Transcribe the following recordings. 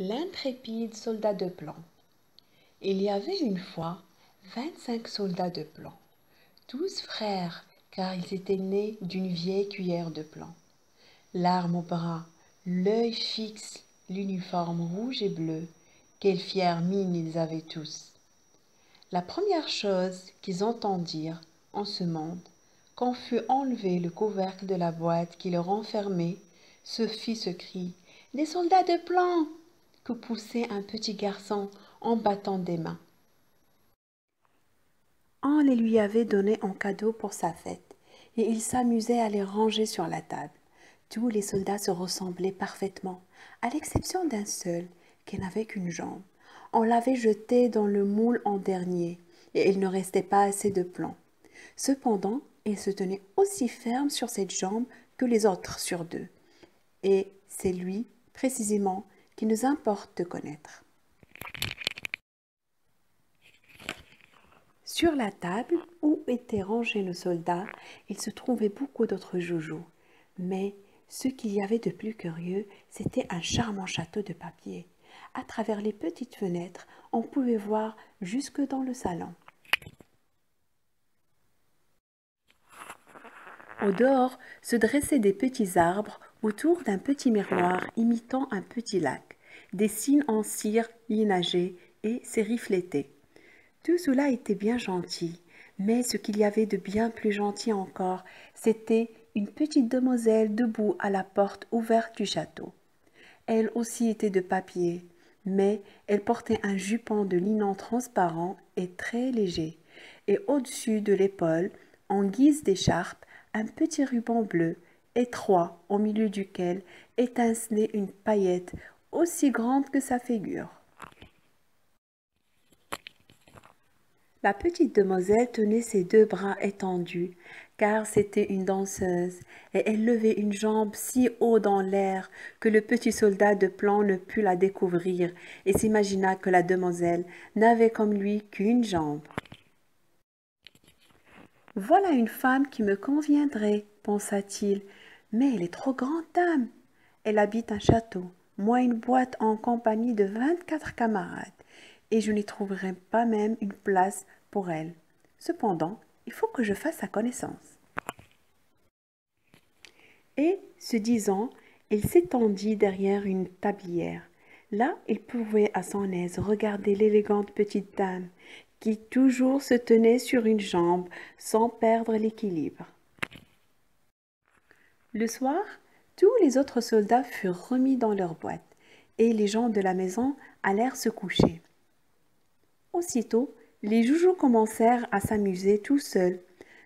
L'intrépide soldat de plomb. Il y avait une fois 25 soldats de plomb, tous frères, car ils étaient nés d'une vieille cuillère de plomb. L'arme au bras, l'œil fixe, l'uniforme rouge et bleu, quelle fière mine ils avaient tous. La première chose qu'ils entendirent en ce monde, quand fut enlevé le couvercle de la boîte qui le renfermait, ce fut ce cri « Des soldats de plomb !» que poussait un petit garçon en battant des mains. On les lui avait donnés en cadeau pour sa fête, et il s'amusait à les ranger sur la table. Tous les soldats se ressemblaient parfaitement, à l'exception d'un seul, qui n'avait qu'une jambe. On l'avait jeté dans le moule en dernier, et il ne restait pas assez de plomb. Cependant, il se tenait aussi ferme sur cette jambe que les autres sur deux. Et c'est lui, précisément, qu'il nous importe de connaître. Sur la table où étaient rangés nos soldats, il se trouvait beaucoup d'autres joujoux. Mais ce qu'il y avait de plus curieux, c'était un charmant château de papier. À travers les petites fenêtres, on pouvait voir jusque dans le salon. Au dehors se dressaient des petits arbres autour d'un petit miroir imitant un petit lac, des cygnes en cire y nageaient et s'y reflétaient. Tout cela était bien gentil, mais ce qu'il y avait de bien plus gentil encore, c'était une petite demoiselle debout à la porte ouverte du château. Elle aussi était de papier, mais elle portait un jupon de linon transparent et très léger, et au-dessus de l'épaule, en guise d'écharpe, un petit ruban bleu, étroit, au milieu duquel étincelait une paillette aussi grande que sa figure. La petite demoiselle tenait ses deux bras étendus, car c'était une danseuse, et elle levait une jambe si haut dans l'air que le petit soldat de plomb ne put la découvrir et s'imagina que la demoiselle n'avait comme lui qu'une jambe. « Voilà une femme qui me conviendrait, pensa-t-il, mais elle est trop grande dame. Elle habite un château, moi une boîte en compagnie de 24 camarades, et je n'y trouverai pas même une place pour elle. Cependant, il faut que je fasse sa connaissance. » Et, ce disant, il s'étendit derrière une tablière. Là, il pouvait à son aise regarder l'élégante petite dame, qui toujours se tenait sur une jambe sans perdre l'équilibre. Le soir, tous les autres soldats furent remis dans leur boîte, et les gens de la maison allèrent se coucher. Aussitôt, les joujoux commencèrent à s'amuser tout seuls.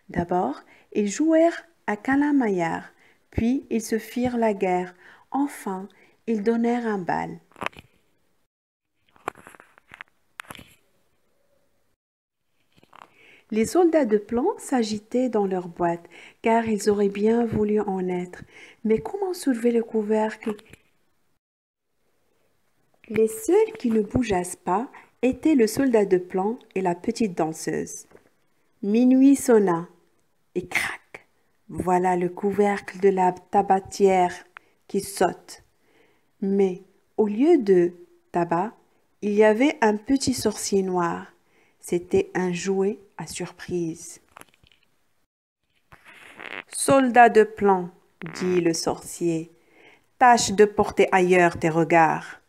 D'abord, ils jouèrent à câlin-maillard, puis ils se firent la guerre. Enfin, ils donnèrent un bal. Les soldats de plomb s'agitaient dans leur boîte, car ils auraient bien voulu en être. Mais comment soulever le couvercle? Les seuls qui ne bougeassent pas étaient le soldat de plomb et la petite danseuse. Minuit sonna, et crac, voilà le couvercle de la tabatière qui saute. Mais au lieu de tabac, il y avait un petit sorcier noir. C'était un jouet à surprise. « Soldat de plomb, dit le sorcier, tâche de porter ailleurs tes regards. »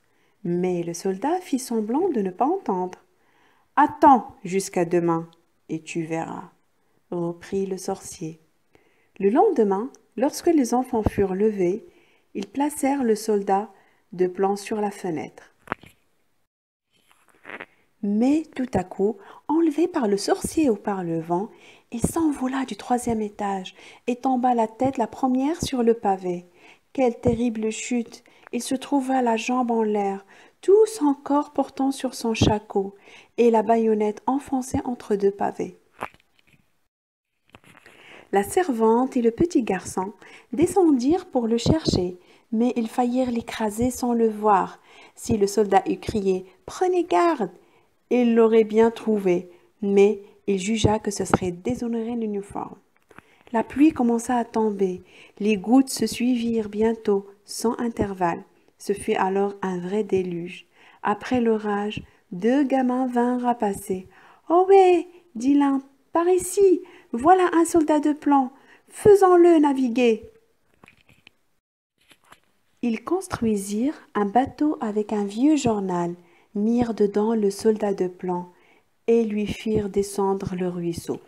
Mais le soldat fit semblant de ne pas entendre. « Attends jusqu'à demain, et tu verras, » reprit le sorcier. Le lendemain, lorsque les enfants furent levés, ils placèrent le soldat de plomb sur la fenêtre. Mais tout à coup, enlevé par le sorcier ou par le vent, il s'envola du 3e étage et tomba la tête la première sur le pavé. Quelle terrible chute! Il se trouva la jambe en l'air, tout son corps portant sur son shako, et la baïonnette enfoncée entre deux pavés. La servante et le petit garçon descendirent pour le chercher, mais ils faillirent l'écraser sans le voir. Si le soldat eût crié « Prenez garde !» il l'aurait bien trouvé, mais il jugea que ce serait déshonorer l'uniforme. La pluie commença à tomber. Les gouttes se suivirent bientôt, sans intervalle. Ce fut alors un vrai déluge. Après l'orage, 2 gamins vinrent à passer. « Oh ouais, dit l'un, par ici, voilà un soldat de plomb, faisons-le naviguer. » Ils construisirent un bateau avec un vieux journal, mirent dedans le soldat de plomb et lui firent descendre le ruisseau.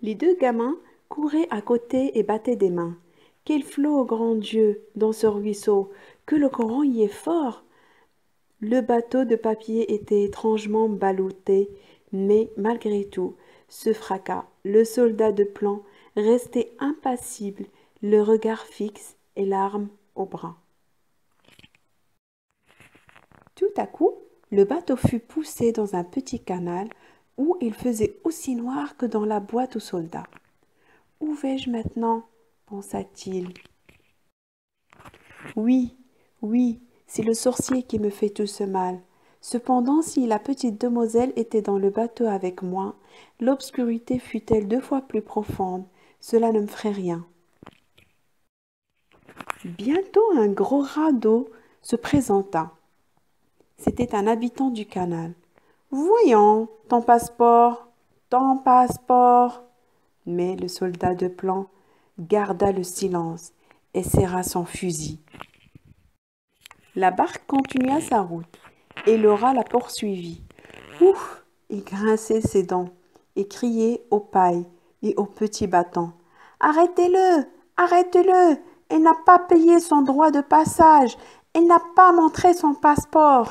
Les 2 gamins couraient à côté et battaient des mains. Quel flot, grand Dieu, dans ce ruisseau, que le courant y est fort! Le bateau de papier était étrangement ballotté, mais malgré tout, ce fracas, le soldat de plomb restait impassible, le regard fixe et l'arme au bras. Tout à coup, le bateau fut poussé dans un petit canal où il faisait aussi noir que dans la boîte aux soldats. « Où vais-je maintenant ?» pensa-t-il. « Oui, oui, c'est le sorcier qui me fait tout ce mal. Cependant, si la petite demoiselle était dans le bateau avec moi, l'obscurité fût-elle 2 fois plus profonde, cela ne me ferait rien. » Bientôt un gros radeau se présenta. C'était un habitant du canal. « Voyons, ton passeport, ton passeport. » Mais le soldat de plomb garda le silence et serra son fusil. La barque continua sa route et Laura la poursuivit. Ouf! Il grinçait ses dents et criait aux pailles et aux petits bâtons. « Arrêtez-le! Arrêtez-le! Il n'a pas payé son droit de passage! Il n'a pas montré son passeport! »